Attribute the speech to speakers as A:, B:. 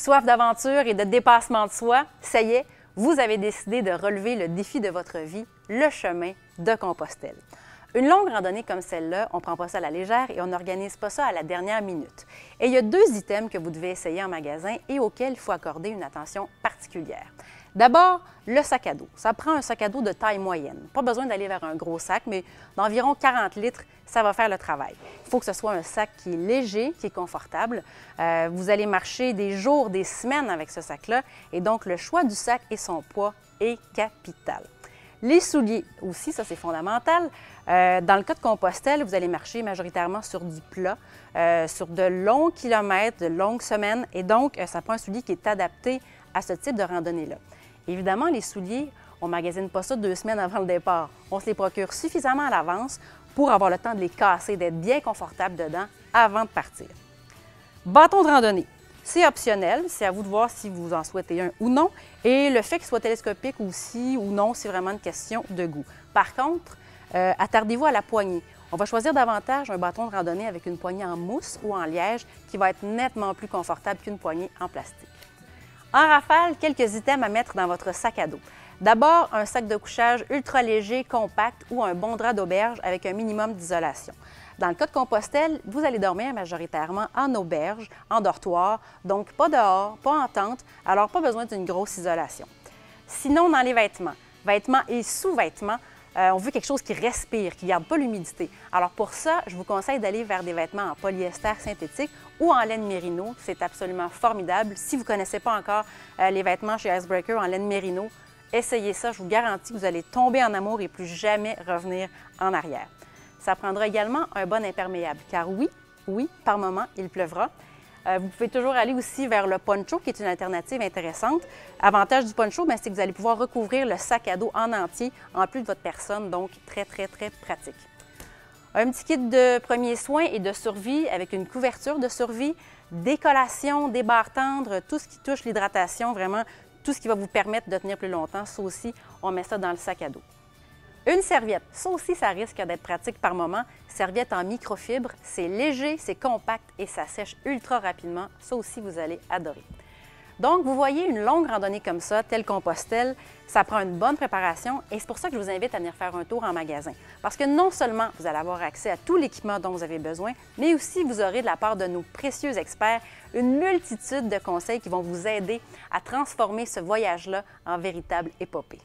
A: Soif d'aventure et de dépassement de soi, ça y est, vous avez décidé de relever le défi de votre vie, le chemin de Compostelle. Une longue randonnée comme celle-là, on ne prend pas ça à la légère et on n'organise pas ça à la dernière minute. Et il y a 2 items que vous devez essayer en magasin et auxquels il faut accorder une attention particulière. D'abord, le sac à dos. Ça prend un sac à dos de taille moyenne. Pas besoin d'aller vers un gros sac, mais d'environ 40 litres, ça va faire le travail. Il faut que ce soit un sac qui est léger, qui est confortable. Vous allez marcher des jours, des semaines avec ce sac-là, et donc le choix du sac et son poids est capital. Les souliers aussi, ça c'est fondamental. Dans le cas de Compostelle, vous allez marcher majoritairement sur du plat, sur de longs kilomètres, de longues semaines, et donc ça prend un soulier qui est adapté à ce type de randonnée-là. Évidemment, les souliers, on ne magasine pas ça 2 semaines avant le départ. On se les procure suffisamment à l'avance pour avoir le temps de les casser, d'être bien confortable dedans avant de partir. Bâton de randonnée. C'est optionnel, c'est à vous de voir si vous en souhaitez un ou non. Et le fait qu'il soit télescopique aussi ou non, c'est vraiment une question de goût. Par contre, attardez-vous à la poignée. On va choisir davantage un bâton de randonnée avec une poignée en mousse ou en liège qui va être nettement plus confortable qu'une poignée en plastique. En rafale, quelques items à mettre dans votre sac à dos. D'abord, un sac de couchage ultra léger, compact ou un bon drap d'auberge avec un minimum d'isolation. Dans le cas de Compostelle, vous allez dormir majoritairement en auberge, en dortoir, donc pas dehors, pas en tente, alors pas besoin d'une grosse isolation. Sinon, dans les vêtements et sous-vêtements, on veut quelque chose qui respire, qui ne garde pas l'humidité. Alors pour ça, je vous conseille d'aller vers des vêtements en polyester synthétique ou en laine mérino. C'est absolument formidable. Si vous ne connaissez pas encore les vêtements chez Icebreaker en laine mérino, essayez ça. Je vous garantis que vous allez tomber en amour et plus jamais revenir en arrière. Ça prendra également un bon imperméable, car oui, par moment, il pleuvra. Vous pouvez toujours aller aussi vers le poncho, qui est une alternative intéressante. Avantage du poncho, c'est que vous allez pouvoir recouvrir le sac à dos en entier, en plus de votre personne, donc très pratique. Un petit kit de premiers soins et de survie avec une couverture de survie, des collations, des barres tendres, tout ce qui touche l'hydratation, vraiment tout ce qui va vous permettre de tenir plus longtemps. Ça aussi, on met ça dans le sac à dos. Une serviette, ça aussi, ça risque d'être pratique par moment. Serviette en microfibre, c'est léger, c'est compact et ça sèche ultra rapidement. Ça aussi, vous allez adorer. Donc, vous voyez, une longue randonnée comme ça, telle Compostelle, ça prend une bonne préparation et c'est pour ça que je vous invite à venir faire un tour en magasin. Parce que non seulement vous allez avoir accès à tout l'équipement dont vous avez besoin, mais aussi vous aurez de la part de nos précieux experts une multitude de conseils qui vont vous aider à transformer ce voyage-là en véritable épopée.